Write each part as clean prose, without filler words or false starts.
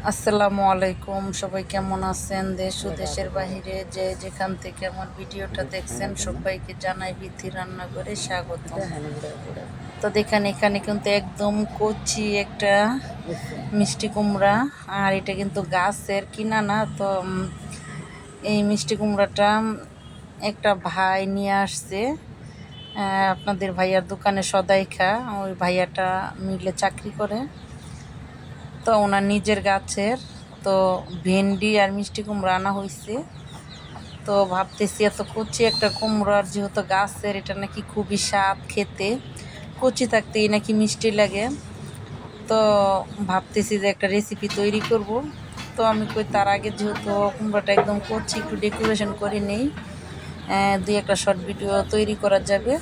আসসালামু আলাইকুম। সবাই কেমন আছেন? দেশ ও দেশের বাহিরে যে যেখান থেকে আমার ভিডিওটা দেখছেন সবাইকে জানাই বিথি রান্নাঘরে স্বাগত। তো দেখেন এখানে কিন্তু একদম কচি একটা মিষ্টি কুমড়া, আর এটা কিন্তু গাছের কিনা না। তো এই মিষ্টি কুমড়াটা একটা ভাই নিয়ে আসছে আপনাদের ভাইয়ার দোকানে সদাইখা। ওই ভাইয়াটা মিলে চাকরি করে, তো ওনার নিজের গাছের। তো ভেন্ডি আর মিষ্টি কুমড়া আনা হয়েছে। তো ভাবতেছি এত কচি একটা কুমড়ার যেহেতু গাছের, এটা নাকি খুবই স্বাদ খেতে, কচি থাকতেই নাকি মিষ্টি লাগে। তো ভাবতেছি যে একটা রেসিপি তৈরি করব। তো আমি কই তার আগে যেহেতু কুমড়াটা একদম কচি, একটু ডেকোরেশন করে নেই, দুই একটা শর্ট ভিডিও তৈরি করা যাবে।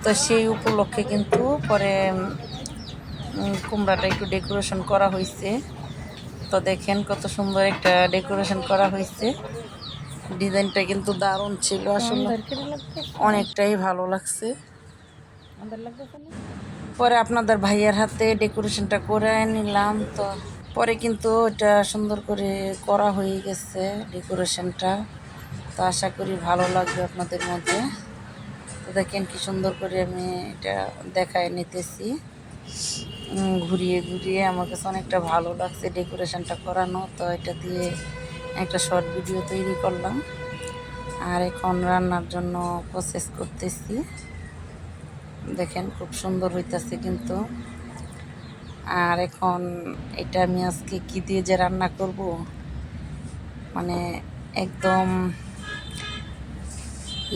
তো সেই উপলক্ষে কিন্তু পরে কুমড়াটা একটু ডেকোরেশন করা হয়েছে। তো দেখেন কত সুন্দর একটা ডেকোরেশন করা হয়েছে। ডিজাইনটা কিন্তু দারুণ ছিল, আসলে অনেকটাই ভালো লাগছে। পরে আপনাদের ভাইয়ার হাতে ডেকোরেশনটা করে নিলাম। তো পরে কিন্তু এটা সুন্দর করে করা হয়ে গেছে ডেকোরেশনটা। তো আশা করি ভালো লাগবে আপনাদের মধ্যে। তো দেখেন কি সুন্দর করে আমি এটা দেখায় নিতেছি ঘুরিয়ে ঘুরিয়ে। আমার কাছে অনেকটা ভালো লাগছে ডেকোরেশনটা করানো। তো এটা দিয়ে একটা শর্ট ভিডিও তৈরি করলাম, আর এখন রান্নার জন্য প্রসেস করতেছি। দেখেন খুব সুন্দর হইতাছে কিন্তু। আর এখন এটা আমি আজকে কী দিয়ে যে রান্না করব, মানে একদম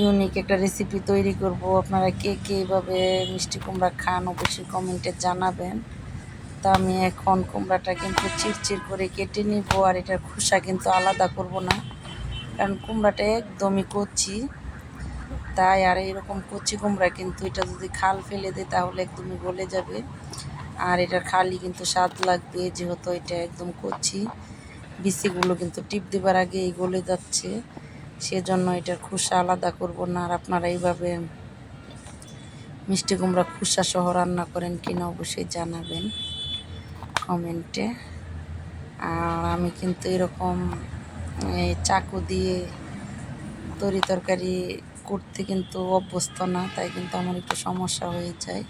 ইউনিক একটা রেসিপি তৈরি করব। আপনারা কে কে এইভাবে মিষ্টি কুমড়া খান অবশ্যই কমেন্টে জানাবেন। তো আমি এখন কুমড়াটা কিন্তু চিরচির করে কেটে নিব, আর এটার খোসা কিন্তু আলাদা করব না, কারণ কুমড়াটা একদমই কচি। তাই আর এরকম কচি কুমড়া কিন্তু এটা যদি খাল ফেলে দেয় তাহলে একদমই গলে যাবে, আর এটার খালি কিন্তু স্বাদ লাগবে। যেহেতু এটা একদম কচি, বিচিগুলো কিন্তু টিপ দেবার আগেই গলে যাচ্ছে, সেজন্য এটার খোসা আলাদা করব না। আর আপনারা এইভাবে মিষ্টি কুমড়া খোসা সহ রান্না করেন কিনা অবশ্যই জানাবেন কমেন্টে। আর আমি কিন্তু এরকম চাকু দিয়ে তরি তরকারি করতে কিন্তু অভ্যস্ত না, তাই কিন্তু আমার একটু সমস্যা হয়ে যায়।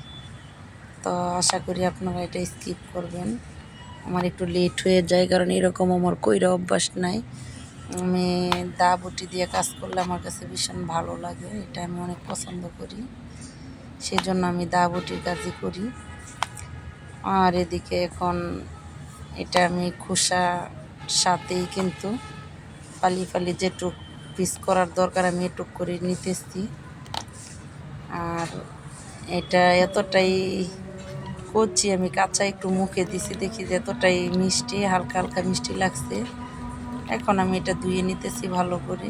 তো আশা করি আপনারা এটা স্কিপ করবেন। আমার একটু লেট হয়ে যায়, কারণ এরকম আমার কইরা অভ্যাস নাই। আমি দা বটি দিয়ে কাজ করলে আমার কাছে ভীষণ ভালো লাগে, এটা আমি অনেক পছন্দ করি, সেই জন্য আমি দা বটির কাজই করি। আর এদিকে এখন এটা আমি খোসা সাথেই কিন্তু ফালি ফালি যেটুক পিস করার দরকার আমি এটুক করে নিতেছি। আর এটা এতটাই কচি, আমি কাঁচা একটু মুখে দিছি, দেখি যে এতটাই মিষ্টি, হালকা হালকা মিষ্টি লাগছে। এখন আমি এটা ধুয়ে নিতেছি ভালো করে।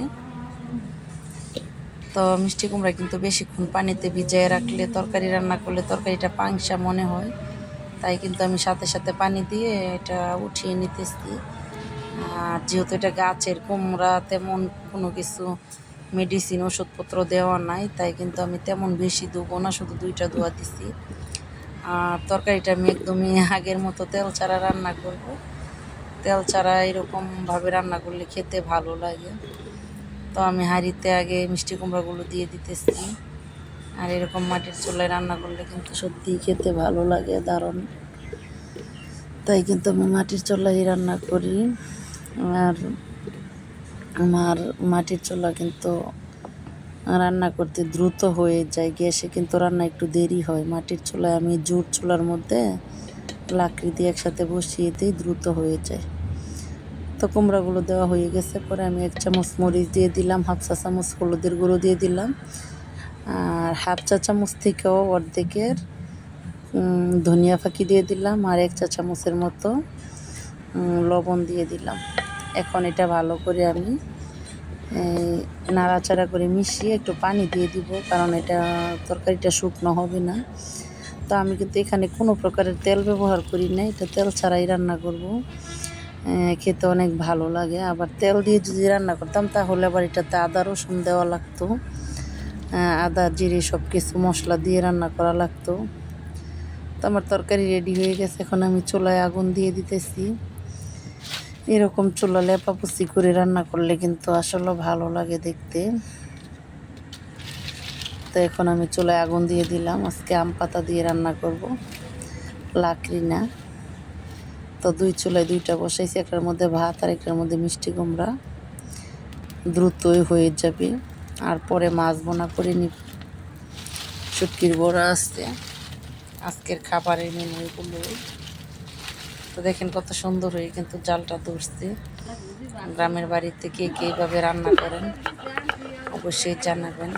তো মিষ্টি কুমড়া কিন্তু বেশিক্ষণ পানিতে ভিজিয়ে রাখলে, তরকারি রান্না করলে তরকারিটা পাংশা মনে হয়, তাই কিন্তু আমি সাথে সাথে পানি দিয়ে এটা উঠিয়ে নিতেছি। আর যেহেতু এটা গাছের কুমড়া, তেমন কোনো কিছু মেডিসিন ওষুধপত্র দেওয়া নাই, তাই কিন্তু আমি তেমন বেশি ধুবো না, শুধু দুইটা ধোয়া দিছি। আর তরকারিটা আমি একদমই আগের মতো তেল ছাড়া রান্না করব। তেল ছাড়া এরকমভাবে রান্না করলে খেতে ভালো লাগে। তো আমি হাঁড়িতে আগে মিষ্টি কুমড়াগুলো দিয়ে দিতেছি। আর এরকম মাটির চুলায় রান্না করলে কিন্তু সত্যিই খেতে ভালো লাগে, দারুণ। তাই কিন্তু আমি মাটির চুলায় রান্না করি। আর আমার মাটির চুলা কিন্তু রান্না করতে দ্রুত হয়ে যায়, গ্যাসে কিন্তু রান্না একটু দেরি হয়। মাটির চুলায় আমি জুট চুলার মধ্যে লাকড়ি দিয়ে একসাথে বসিয়ে দিই, দ্রুত হয়ে যায়। তো কুমড়াগুলো দেওয়া হয়ে গেছে। পরে আমি 1 চামচ মরিচ দিয়ে দিলাম, 1/2 চা চামচ হলুদের গুঁড়ো দিয়ে দিলাম, আর 1/2 চা চামচ থেকেও অর্ধেকের ধনিয়া ফাঁকি দিয়ে দিলাম, আর 1 চা চামচের মতো লবণ দিয়ে দিলাম। এখন এটা ভালো করে আমি নাড়াচাড়া করে মিশিয়ে একটু পানি দিয়ে দিব, কারণ এটা তরকারিটা শুকনো হবে না। তো আমি কিন্তু এখানে কোনো প্রকারের তেল ব্যবহার করি না, এটা তেল ছাড়াই রান্না করব। খেতে অনেক ভালো লাগে। আবার তেল দিয়ে যদি রান্না করতাম তাহলে আবার এটাতে আদা রসুন দেওয়া লাগতো, আদা জিরে সব কিছু মশলা দিয়ে রান্না করা লাগতো। তো আমার তরকারি রেডি হয়ে গেছে, এখন আমি চুলায় আগুন দিয়ে দিতেছি। এরকম চুলা লেপাপুচি করে রান্না করলে কিন্তু আসলে ভালো লাগে দেখতে। তো এখন আমি চুলায় আগুন দিয়ে দিলাম। আজকে আম পাতা দিয়ে রান্না করব, লাকড়ি না। তো দুই চুলায় দুইটা বসাইছি, একটার মধ্যে ভাত আর একটার মধ্যে মিষ্টি কুমড়া। দ্রুতই হয়ে যাবে, আর পরে মাছ বোনা করে নিব। শুটকির বড়া আসছে, আজকের খাবারের মেনু এগুলো। তো দেখেন কত সুন্দর হয়ে কিন্তু জালটা ধরছে। গ্রামের বাড়িতে কে কে এইভাবে রান্না করেন অবশ্যই জানাবেন।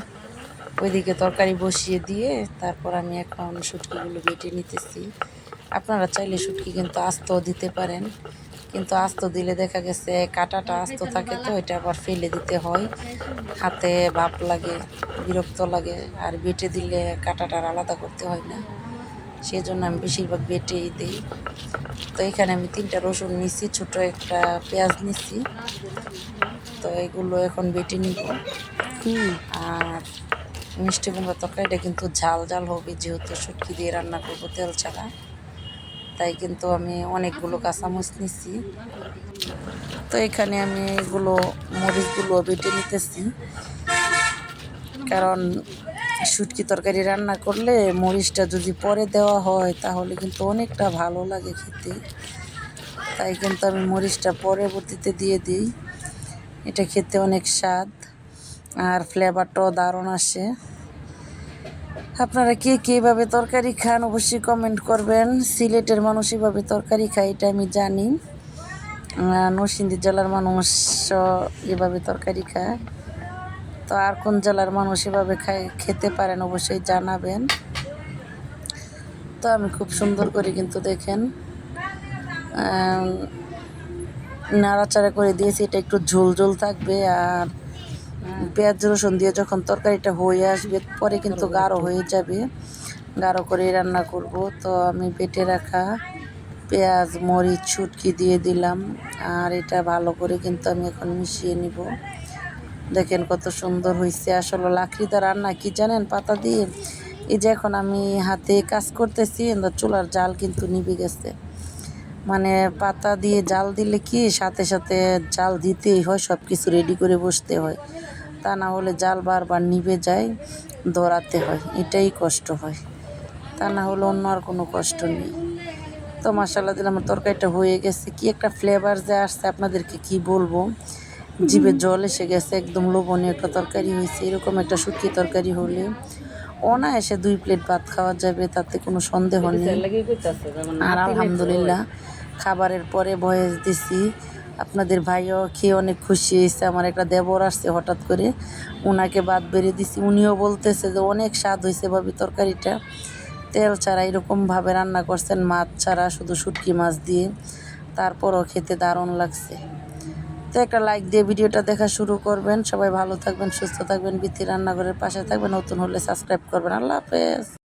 ওইদিকে তরকারি বসিয়ে দিয়ে তারপর আমি এখন শুটকিগুলো বেটে নিতেছি। আপনারা চাইলে শুটকি কিন্তু আস্ত দিতে পারেন, কিন্তু আস্ত দিলে দেখা গেছে কাঁটাটা আস্ত থাকে, তো এটা আবার ফেলে দিতে হয়, হাতে ভাপ লাগে, বিরক্ত লাগে। আর বেটে দিলে কাঁটাটা আলাদা করতে হয় না, সেই জন্য আমি বেশিরভাগ বেটেই দিই। তো এখানে আমি 3টা রসুন নিছি, ছোটো একটা পেঁয়াজ নিছি। তো এগুলো এখন বেটে নিব। আর মিষ্টি কুমড়া তরকারিটা কিন্তু ঝাল ঝাল হবে, যেহেতু শুটকি দিয়ে রান্না করবো তেল ছাড়া, তাই কিন্তু আমি অনেকগুলো কাঁচামরিচ নিচ্ছি। তো এখানে আমি এগুলো মরিচগুলো বেটে নিতেছি, কারণ শুটকি তরকারি রান্না করলে মরিচটা যদি পরে দেওয়া হয় তাহলে কিন্তু অনেকটা ভালো লাগে খেতে, তাই কিন্তু আমি মরিচটা পরবর্তীতে দিয়ে দিই। এটা খেতে অনেক স্বাদ আর ফ্লেভারটাও দারুণ আসে। আপনারা কে কীভাবে তরকারি খান অবশ্যই কমেন্ট করবেন। সিলেটের মানুষ এভাবে তরকারি খায় এটা আমি জানি, নরসিংদী জেলার মানুষ এভাবে তরকারি খায়। তো আর কোন জেলার মানুষ এভাবে খেতে পারেন অবশ্যই জানাবেন। তো আমি খুব সুন্দর করে কিন্তু দেখেন নাড়াচাড়া করে দিয়েছি, এটা একটু ঝোল ঝোল থাকবে। আর পেঁয়াজ রসুন দিয়ে যখন তরকারিটা হয়ে আসবে পরে কিন্তু গাঢ় হয়ে যাবে, গাঢ় করে রান্না করব। তো আমি বেটে রাখা পেঁয়াজ মরিচ শুটকি দিয়ে দিলাম, আর এটা ভালো করে কিন্তু আমি এখন মিশিয়ে নিব। দেখেন কত সুন্দর হয়েছে। আসলে লাকড়িতে রান্না কি জানেন, পাতা দিয়ে। এই যে এখন আমি হাতে কাজ করতেছি, চুলার জাল কিন্তু নিভে গেছে। মানে পাতা দিয়ে জাল দিলে কি সাথে সাথে জাল দিতেই হয়, সব কিছু রেডি করে বসতে হয়, তা না হলে জাল বারবার নিভে যায়, ধরাতে হয়, এটাই কষ্ট হয়। তা না হলে অন্য আর কোনো কষ্ট নেই। তো মাশাআল্লাহ দিলে আমার তরকারিটা হয়ে গেছে, কি একটা ফ্লেভার যে আসছে আপনাদেরকে কি বলবো, জিভে জল এসে গেছে। একদম লোভনীয় একটা তরকারি হয়েছে। এরকম একটা শুটকি তরকারি হলে অনায়াসে 2 প্লেট ভাত খাওয়া যাবে, তাতে কোনো সন্দেহ নেই। আর আলহামদুলিল্লাহ খাবারের পরে ভয়েস দিছি, আপনাদের ভাইও খেয়ে অনেক খুশি হয়েছে। আমার একটা দেবর আসছে হঠাৎ করে, ওনাকে ভাত বেড়ে দিছি, উনিও বলতেছে যে অনেক স্বাদ হয়েছে ভাবি তরকারিটা, তেল ছাড়া এরকমভাবে রান্না করছেন, মাছ ছাড়া শুধু শুটকি মাছ দিয়ে, তারপরও খেতে দারুণ লাগছে। তো একটা লাইক দিয়ে ভিডিওটা দেখা শুরু করবেন। সবাই ভালো থাকবেন, সুস্থ থাকবেন, বিথি রান্নাঘরের পাশে থাকবেন, নতুন হলে সাবস্ক্রাইব করবেন। আল্লাহ হাফেজ।